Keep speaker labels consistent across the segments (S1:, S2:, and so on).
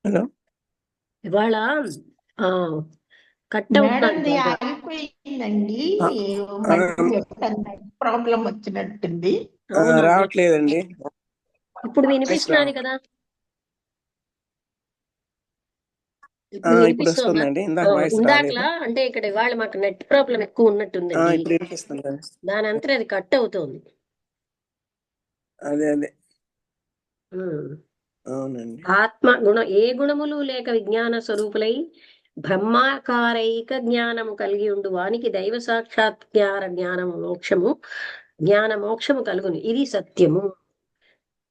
S1: Hello.
S2: ఇవాళ ఆ cut అవుతున్నాను
S3: మేడంది
S2: బాగా.
S3: ఆగిపోయిందండి.
S1: ఆ, ఆ,
S3: మళ్ళీ ప్రాబ్లం వచ్చినట్టుంది.
S2: అవునా?
S1: రావట్లేదండి.
S2: ఇప్పుడు
S1: వాయిస్
S2: వినిపిస్తున్నది
S1: రావట్లేదు.
S2: కదా? ఇప్పుడు
S1: ఇప్పుడు
S2: వినిపిస్తుందా?
S1: వస్తుందండి. ఇందాక వాయిస్ రాలేదు.
S2: ఇందాకలా అంటే ఇక్కడ ఇవాళ మాకు నెట్ ప్రాబ్లం ఎక్కువ ఉన్నట్టుందండి.
S1: ఇప్పుడు వినిపిస్తుందండి.
S2: దాని అంతా అది కట్ అవుతోంది.
S1: అదే అదే.
S2: ఉమ్.
S1: అవునండి.
S2: ఆత్మ గుణ ఏ గుణములు లేక విజ్ఞాన స్వరూపులై బ్రహ్మాకారైక జ్ఞానము కలిగి ఉండు వానికి దైవ సాక్షాత్కార జ్ఞాన మోక్షము కలుగును. ఇది సత్యము.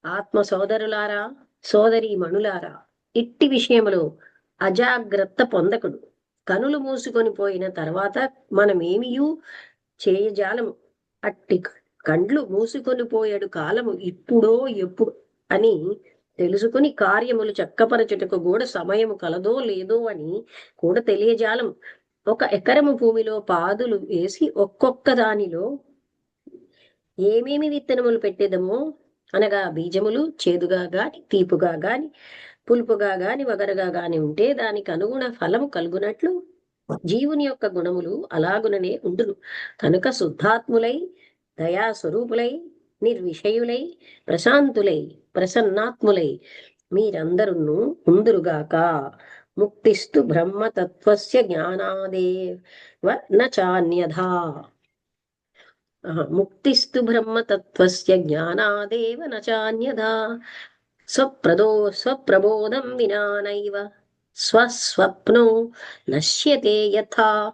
S2: ఆత్మ సోదరులారా, సోదరీ మణులారా, ఇట్టి విషయములో అజాగ్రత్త పొందకుడు. కనులు మూసుకొని పోయిన తర్వాత మనమేమియూ చేయజాలము. అట్టి కండ్లు మూసుకొని పోయేడు కాలము ఇప్పుడో ఎప్పుడు అని తెలుసుకుని కార్యములు చక్కపరచుటకు కూడా సమయము కలదో లేదో అని కూడా తెలియజాలం. ఒక ఎకరము భూమిలో పాదులు వేసి ఒక్కొక్క దానిలో ఏమేమి విత్తనములు పెట్టేదమో అనగా బీజములు చేదుగా గాని తీపుగా గాని పులుపుగా గాని వగరగా గాని ఉంటే దానికి అనుగుణ ఫలము కలుగునట్లు జీవుని యొక్క గుణములు అలాగుననే ఉండును. కనుక శుద్ధాత్ములై దయా స్వరూపులై నిర్విషయులై ప్రశాంతులై ప్రసన్నాత్ములై మీరందరును ఉందురుగాక. ముక్తిస్తు బ్రహ్మతత్వస్య జ్ఞానాదేవ నాన్యథా. ముక్తిస్తు బ్రహ్మతత్వస్య జ్ఞానాదేవ నాన్యథా. స్వప్రబోధం వినానైవ స్వస్వప్నో నశ్యతే యథా.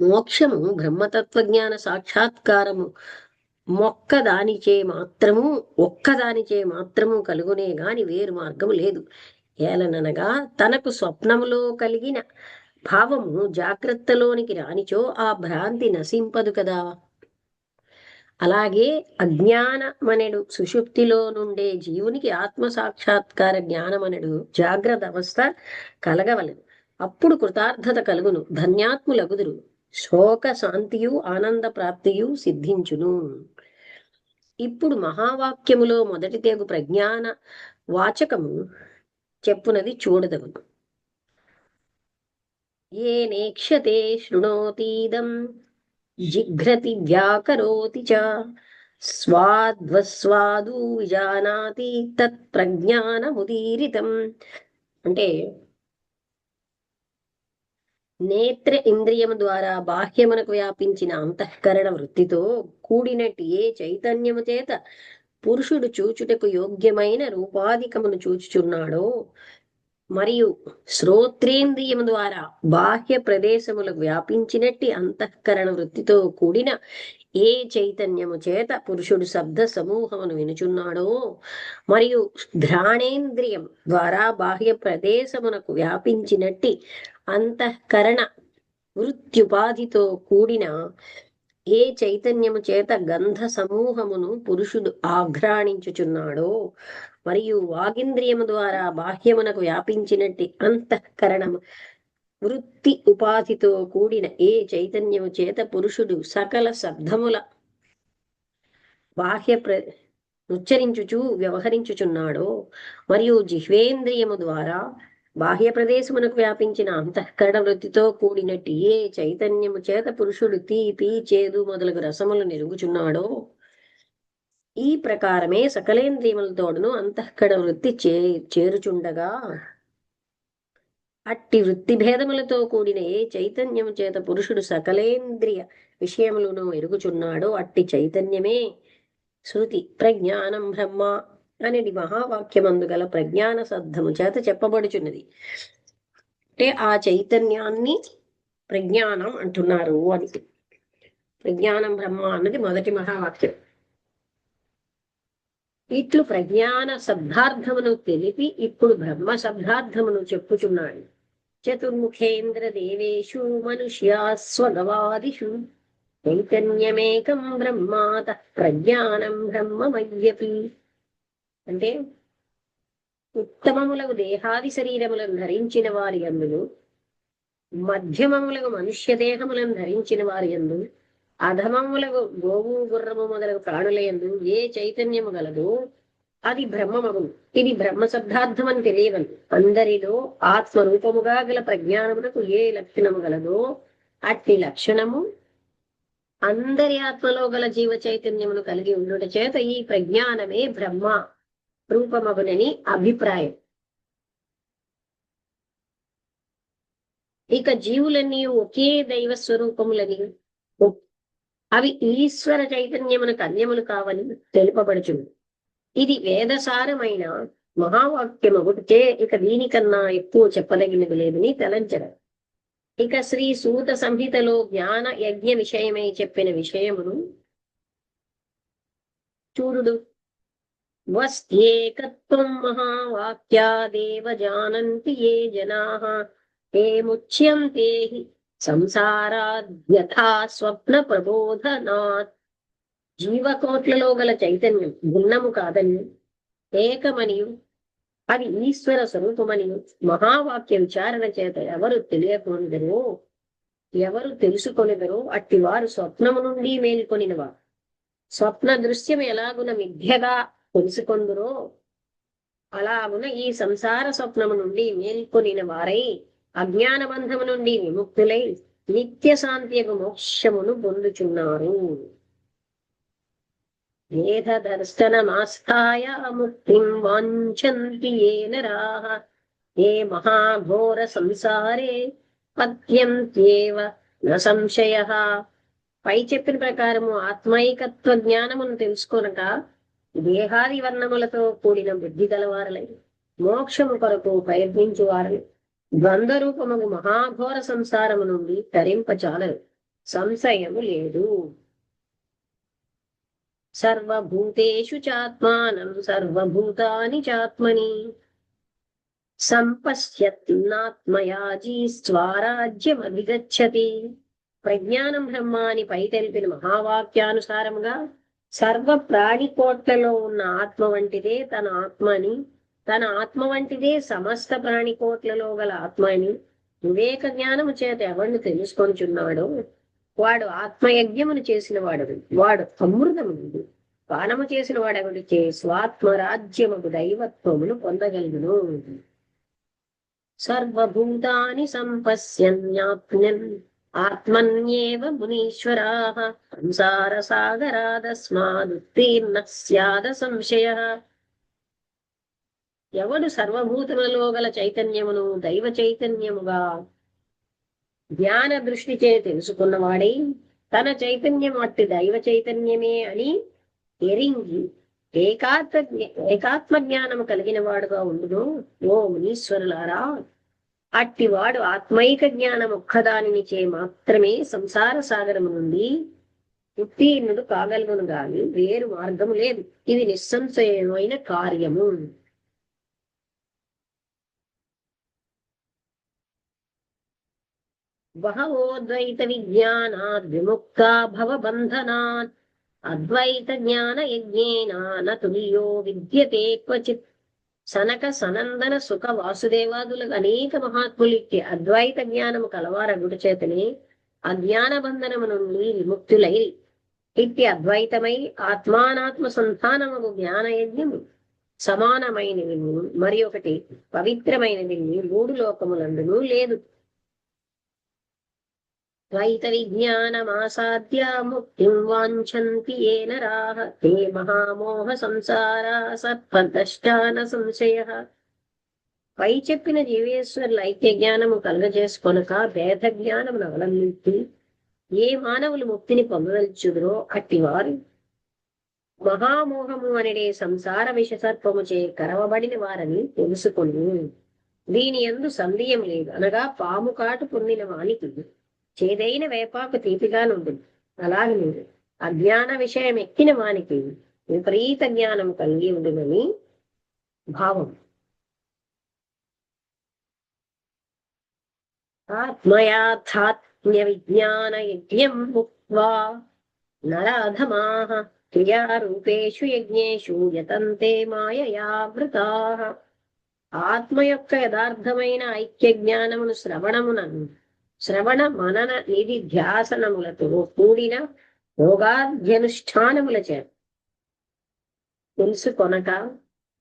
S2: మోక్షము బ్రహ్మతత్వజ్ఞాన సాక్షాత్కారము ఒక్కదానిచే మాత్రము కలుగునే గాని వేరు మార్గము లేదు. ఏలననగా తనకు స్వప్నములో కలిగిన భావము జాగ్రత్తలోనికి రానిచో ఆ భ్రాంతి నశింపదు కదా. అలాగే అజ్ఞానమనెడు సుషుప్తిలో నుండే జీవునికి ఆత్మ సాక్షాత్కార జ్ఞానమనెడు జాగ్రత్త అవస్థ కలగవలెను. అప్పుడు కృతార్థత కలుగును, ధన్యాత్ములగుదురు, శోక శాంతియు ఆనంద ప్రాప్తియు సిద్ధించును. ఇప్పుడు మహావాక్యములో మొదటి తేగు ప్రజ్ఞాన వాచకము చెప్పునది చూడదగును. ఏ నేక్ష్యతే శృణోతీదం జిఘ్రతి వ్యాకరోతి చ స్వాద్వస్వాదు విజానాతి తత్ ప్రజ్ఞానముదీరితం. అంటే నేత్ర ఇంద్రియము ద్వారా బాహ్యమునకు వ్యాపించిన అంతఃకరణ వృత్తితో కూడినట్టు ఏ చైతన్యము చేత పురుషుడు చూచుటకు యోగ్యమైన రూపాధికమును చూచుచున్నాడో మరియు శ్రోత్రేంద్రియము ద్వారా బాహ్య ప్రదేశములకు వ్యాపించినట్టి అంతఃకరణ వృత్తితో కూడిన ఏ చైతన్యము చేత పురుషుడు శబ్ద సమూహమును వినుచున్నాడో మరియు ఘ్రాణేంద్రియం ద్వారా బాహ్య ప్రదేశమునకు వ్యాపించినట్టి అంతఃకరణ వృత్యుపాధితో కూడిన ఏ చైతన్యము చేత గంధ సమూహమును పురుషుడు ఆఘ్రాణించుచున్నాడో మరియు వాగింద్రియము ద్వారా బాహ్యమునకు వ్యాపించినట్టి అంతఃకరణము వృత్తి ఉపాధితో కూడిన ఏ చైతన్యము చేత పురుషుడు సకల శబ్దముల బాహ్య ఉచ్చరించుచు వ్యవహరించుచున్నాడో మరియు జిహ్వేంద్రియము ద్వారా బాహ్య ప్రదేశమునకు వ్యాపించిన అంతఃకరణ వృత్తితో కూడినట్టు ఏ చైతన్యము చేత పురుషుడు తీపి చేదు మొదలగు రసములు నెరుగుచున్నాడో ఈ ప్రకారమే సకలేంద్రియములతోడును అంతఃకరణ వృత్తి చేరుచుండగా అట్టి వృత్తి భేదములతో కూడిన ఏ చైతన్యము చేత పురుషుడు సకలేంద్రియ విషయములను ఎరుగుచున్నాడో అట్టి చైతన్యమే శృతి ప్రజ్ఞానం బ్రహ్మ అనేది మహావాక్యమందు గల ప్రజ్ఞాన సద్ధము చేత చెప్పబడుచున్నది. అంటే ఆ చైతన్యాన్ని ప్రజ్ఞానం అంటున్నారు అని. ప్రజ్ఞానం బ్రహ్మ అన్నది మొదటి మహావాక్యం. ఇట్లు ప్రజ్ఞాన శబ్దార్థమును తెలిపి ఇప్పుడు బ్రహ్మ శబ్దార్థమును చెప్పుచున్నాడు. చతుర్ముఖేంద్ర దేవేషు మనుష్యాస్వగవాదిషు చైతన్యమేకం బ్రహ్మాత ప్రజ్ఞానం బ్రహ్మమయ్యపి. అంటే ఉత్తమములకు దేహాది శరీరములను ధరించిన వారి యందును, మధ్యమములకు మనుష్య దేహములను ధరించిన వారి యందు, అధమములకు గోవు గుర్రము మొదలగు ప్రాణుల యందు ఏ చైతన్యము గలదో అది బ్రహ్మమగును. ఇది బ్రహ్మ శబ్దార్థం అని తెలియగలదు. అందరిలో ఆత్మరూపముగా గల ప్రజ్ఞానమునకు ఏ లక్షణము గలదో అట్టి లక్షణము అందరి ఆత్మలో గల జీవ చైతన్యమును కలిగి ఉండుట చేత ఈ ప్రజ్ఞానమే బ్రహ్మ రూపమగునని అభిప్రాయం. ఇక జీవులన్నీ ఒకే దైవ స్వరూపములని, అవి ఈశ్వర చైతన్యమునకు అన్యములు కావని తెలుపబడుచుంది. ఇది వేదసారమైన మహావాక్యమగుటే ఇక దీనికన్నా ఎక్కువ చెప్పదగినది లేదని తలంచరు. ఇక శ్రీ సూత సంహితలో జ్ఞాన యజ్ఞ విషయమై చెప్పిన విషయమును చూడుడు. వస్త్యేకత్వం మహావాక్యాదేవ జానంతి ఏ జనాః ఏ ముచ్యంతే హి సంసారాద్యథా స్వప్న ప్రబోధనాత్. జీవకోట్లలో గల చైతన్యం భిన్నము కాదని, ఏకమనియు అది ఈశ్వర స్వరూపమనియు మహావాక్య విచారణ చేత ఎవరు తెలియకొనిదరో, ఎవరు తెలుసుకొనిదరో అట్టివారు స్వప్నము నుండి మేల్కొనినవారు. స్వప్న దృశ్యం ఎలాగున మిథ్యగా తెలుసుకొందురో అలాగున ఈ సంసార స్వప్నము నుండి మేల్కొనిన వారై అజ్ఞాన బంధము నుండి విముక్తులై నిత్య శాంతియగు మోక్షమును పొందుచున్నారు. వేద దర్శనమాస్థాయ ముక్తిం వాంఛంతి ఏ నరాః ఏ మహాఘోర సంసారే పద్యంత్యేవ న సంశయః. పై చెప్పిన ప్రకారము ఆత్మైకత్వ జ్ఞానమును తెలుసుకొనక దేహాది వర్ణములతో కూడిన బుద్ధి గలవారలై మోక్షము కొరకు ప్రయత్నించువారని ద్వంద్వరూపముగు మహాఘోర సంసారము నుండి తరింపచాలరు, సంశయము లేదు. సర్వభూతేషు చాత్మానం సర్వభూతాని చాత్మని సంపశ్యన్నాత్మయాజీ స్వరాజ్యమధిగచ్చతి. ప్రజ్ఞానం బ్రహ్మ అని పై తెలిపిన మహావాక్యానుసారముగా సర్వ ప్రాణికోట్లలో ఉన్న ఆత్మ వంటిదే తన ఆత్మని, తన ఆత్మ వంటిదే సమస్త ప్రాణికోట్లలో గల ఆత్మని వివేక జ్ఞానము చేత ఎవరిని తెలుసుకొనిచున్నాడో వాడు ఆత్మయజ్ఞమును చేసిన వాడు, వాడు అమృతముంది పానము చేసిన వాడెవడిచే స్వాత్మరాజ్యముకు దైవత్వమును పొందగలుగును. సర్వభూతాని సంపశ్యన్యాప్నన్ ఆత్మన్యేవ మునీశ్వరాః సంసార సాగరాదస్మాదుత్తీర్ణః స్యాద సంశయః. ఎవడు సర్వభూతములలో గల చైతన్యమును దైవ చైతన్యముగా జ్ఞాన దృష్టిచే తెలుసుకున్నవాడై తన చైతన్యం అట్టి దైవ చైతన్యమే అని ఎరింగి ఏకాత్మ జ్ఞానము కలిగిన వాడుగా ఉండును. ఓ మునీశ్వరులారా, అట్టివాడు ఆత్మైక జ్ఞానం ఒక్కదానిని చే మాత్రమే సంసార సాగరము నుండి ఉత్తీర్ణుడు కాగలుగును గాని వేరు మార్గము లేదు. ఇది నిస్సంశయమైన కార్యము. బహవోద్వైత విజ్ఞానాద్ విముక్తా భవబంధనాత్ అద్వైత జ్ఞాన యజ్ఞేన న తుల్యో విద్యతే క్వచిత్. సనక సనందన సుఖ వాసుదేవాదులు అనేక మహాత్ములికి అద్వైత జ్ఞానము కలవారగుడు చేతనే అజ్ఞాన బంధనము నుండి విముక్తులై ఇట్టి అద్వైతమై ఆత్మానాత్మ సంతానము జ్ఞానయజ్ఞము సమానమైనది మరి ఒకటి పవిత్రమైనది మూడు లోకములందునూ లేదు. ద్వైత విజ్ఞానమాసాద్య ముక్తిం వాంఛంతి ఏ నరాః తే మహామోహ సంసారా సర్పదష్టాన సంశయః. పై చెప్పిన జీవేశ్వరుల ఐక్య జ్ఞానము కలుగజేసుకొనక భేద జ్ఞానమును అవలంబించి ఏ మానవులు ముక్తిని పొందదలుచుదురో అట్టివారు మహామోహము అనే సంసార విషసర్పము చే కరవబడిన వారని తెలుసుకొని దీని యందు సందేహం లేదు. అనగా పాము కాటు పొందిన వానికి చేదైన వేపాకు తీపిగా నుండి అలాగే అజ్ఞాన విషయం ఎక్కిన వానికి విపరీత జ్ఞానం కలిగి ఉండునని భావం. ఆత్మయాథాత్మ్య విజ్ఞాన యజ్ఞం ముక్త్వా నరాధమాః క్రియారూపేషు యజ్ఞేషు యతంతే మాయయావృతాః. ఆత్మ యొక్క యథార్థమైన ఐక్య జ్ఞానమును శ్రవణ మనన నిధి ధ్యాసనములతో కూడిన యోగాధ్యనుష్ఠానముల చేత తెలుసుకొనక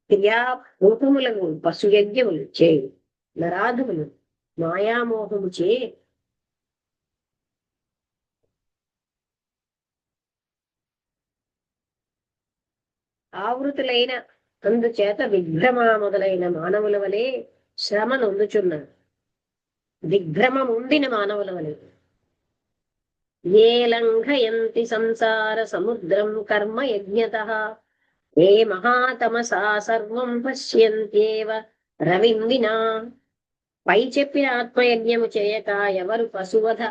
S2: క్రియారూపములకు పశుయజ్ఞములు చేయు నరాధములు మాయామోహము చే ఆవృతులైన అందుచేత విభ్రమ మొదలైన మానవుల వలె శ్రమ నొందుచున్నారు. దిగ్భ్రమముందిన మానవుల వలె. ఏ లంఘయంతి సంసార సముద్రం కర్మ యజ్ఞతః ఏ మహాతమసా సర్వం పశ్యంత్యేవ రవిందినా. పై చెప్పిన ఆత్మయజ్ఞము చేయక ఎవరు పశువధ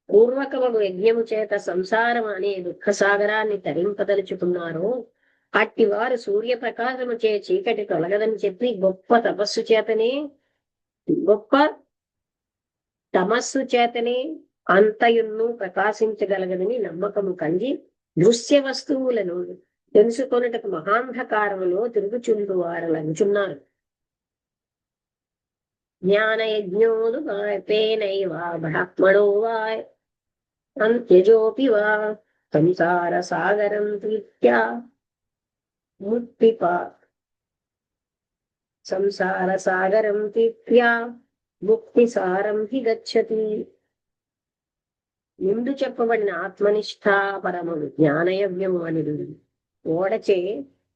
S2: పూర్వకమగు యజ్ఞము చేత సంసారం అనే దుఃఖసాగరాన్ని తరింపదలుచుకున్నారో అట్టివారు సూర్యప్రకాశము చే చీకటి తొలగదని చెప్పి గొప్ప తపస్సు చేతనే అంతయున్ను ప్రకాశించగలగదని నమ్మకము కలిగి దృశ్య వస్తువులను తెలుసుకొనుటకు మహాంధకారములో తిరుగుచుండు వారు లంచున్నారు. జ్ఞానయజ్ఞోదు పేనైవా బ్రాహ్మణో వా అంత్యజోపి వా సంసార సాగరం తీర్త్యా సంసార సాగరం తీర్త్యా ముక్తి సారం హి గచ్చతి. ముందు చెప్పబడిన ఆత్మనిష్ఠా పరముడు జ్ఞానయజ్ఞము అనిడు ఓడచే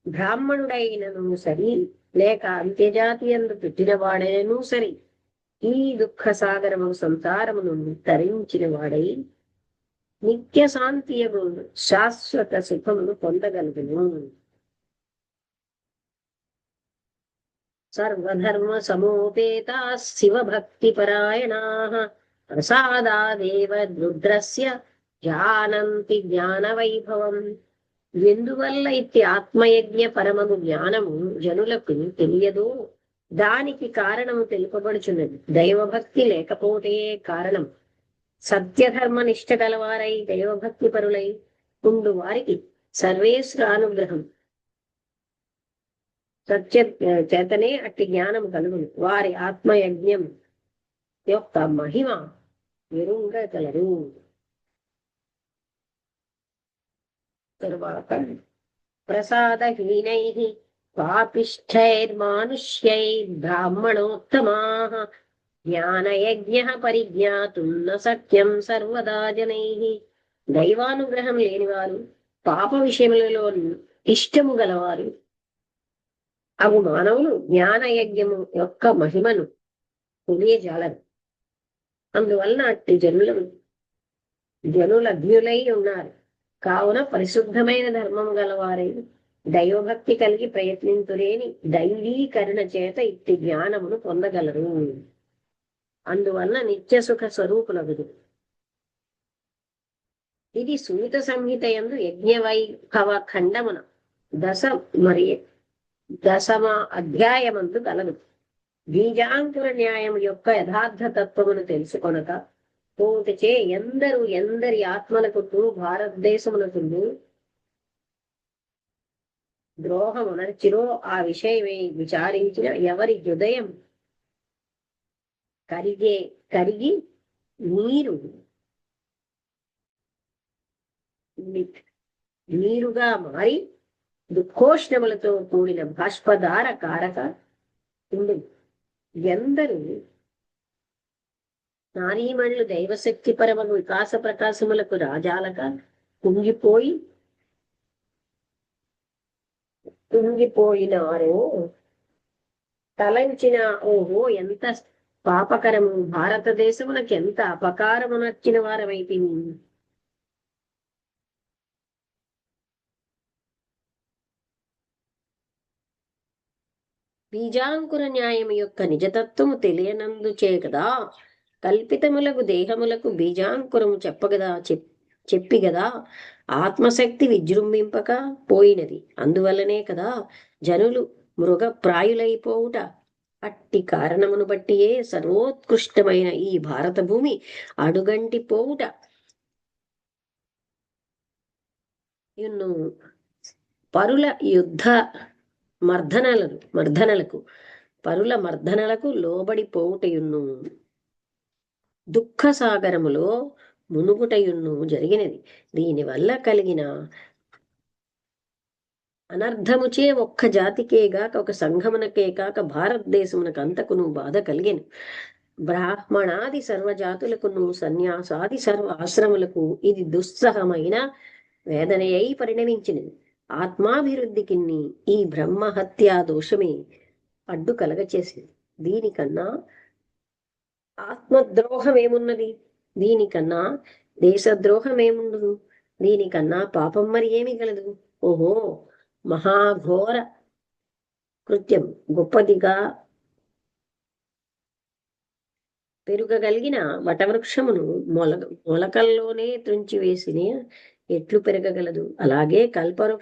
S2: బ్రాహ్మణుడైనను సరి లేక అంత్యజాతి అందు పెట్టినవాడైనను సరి ఈ దుఃఖ సాగరము సంసారమును తరించిన వాడై నిత్య శాంతియగు శాశ్వత సుఖమును పొందగలుగును. సర్వధర్మ సమోపేత శివభక్తి పరాయణాః ప్రసాదాదేవ రుద్రస్య జానంతి జ్ఞాన వైభవం. ఎందువల్ల ఇట్టి ఆత్మయజ్ఞ పరమగు జ్ఞానము జనులకు తెలియదో దానికి కారణము తెలుపబడుచున్నది. దైవభక్తి లేకపోతే కారణం. సత్యధర్మ నిష్ట గలవారై దైవభక్తి పరులై ఉండు వారికి సర్వేశ్వర అనుగ్రహం సత్య చేతనే అట్టి జ్ఞానం కలుగును. వారి ఆత్మయజ్ఞం యొక్క మహిమ ఎరుంగగలరు. తరువాత ప్రసాదహీనై పాపిష్ఠైర్మానుష్యైర్బ్రాహ్మణోత్తమాః జ్ఞానయజ్ఞః పరిజ్ఞాతుం న సత్యం సర్వదా జనైః. దైవానుగ్రహం లేనివారు పాప విషయములలో ఇష్టము గలవారు అవు మానవులు జ్ఞానయజ్ఞము యొక్క మహిమను తెలియజాలరు. అందువలన అట్టి జనులజ్ఞులై ఉన్నారు. కావున పరిశుద్ధమైన ధర్మము గలవారై దైవభక్తి కలిగి ప్రయత్నింతురేని దైవీకరణ చేత ఇట్టి జ్ఞానమును పొందగలరు. అందువలన నిత్య సుఖ స్వరూపులగుదు. ఇది సూత సంహిత యందు యజ్ఞవైభవ ఖండమున దశమ అధ్యాయమందు గలదు. బీజాంకుర న్యాయం యొక్క యథార్థ తత్వమును తెలుసుకొనక పోతచే ఎందరి ఆత్మలకు భారతదేశమునకు ద్రోహమునర్చిరో ఆ విషయమే విచారించిన ఎవరి హృదయం కరిగి నీరుగా మారి దుఃఖోష్ణములతో కూడిన బాష్పధార కారక ఉండు. ఎందరు నారీమణులు దైవశక్తి పరమగు వికాస ప్రకాశములకు రాజాలక కుంగిపోయినారో తలంచిన ఓహో ఎంత పాపకరము, భారతదేశమునకు ఎంత అపకారము నచ్చిన వారమైతే. బీజాంకుర న్యాయం యొక్క నిజతత్వము తెలియనందుచే కదా కల్పితములకు దేహములకు బీజాంకురము చెప్పి గదా ఆత్మశక్తి విజృంభింపక పోయినది. అందువల్లనే కదా జనులు మృగప్రాయులైపోవుట. అట్టి కారణమును బట్టియే సర్వోత్కృష్టమైన ఈ భారత భూమి అడుగంటి పోవుట ఇన్ను పరుల యుద్ధ పరుల మర్దనలకు లోబడిపోవుటయున్ను దుఃఖ సాగరములో మునుగుటయున్ను జరిగినది. దీనివల్ల కలిగిన అనర్థముచే ఒక్క జాతికే గాక ఒక సంఘమునకే కాక భారతదేశమునకు అంతకును బాధ కలిగెను. బ్రాహ్మణాది సర్వజాతులకును సన్యాసాది సర్వ ఆశ్రములకు ఇది దుస్సహమైన వేదనయై పరిణమించినది. ఆత్మాభివృద్ధికి ఈ బ్రహ్మహత్యా దోషమే అడ్డు కలగచేసింది. దీనికన్నా ఆత్మద్రోహం ఏమున్నది? దీనికన్నా దేశద్రోహం ఏముండదు? దీనికన్నా పాపం మరి ఏమి గలదు? ఓహో, మహాఘోర కృత్యం గొప్పదిగా పెరుగగలిగిన వటవృక్షమును మొలకల్లోనే త్రుంచివేసిన ఎట్లు పెరగగలదు? అలాగే కల్పవృక్ష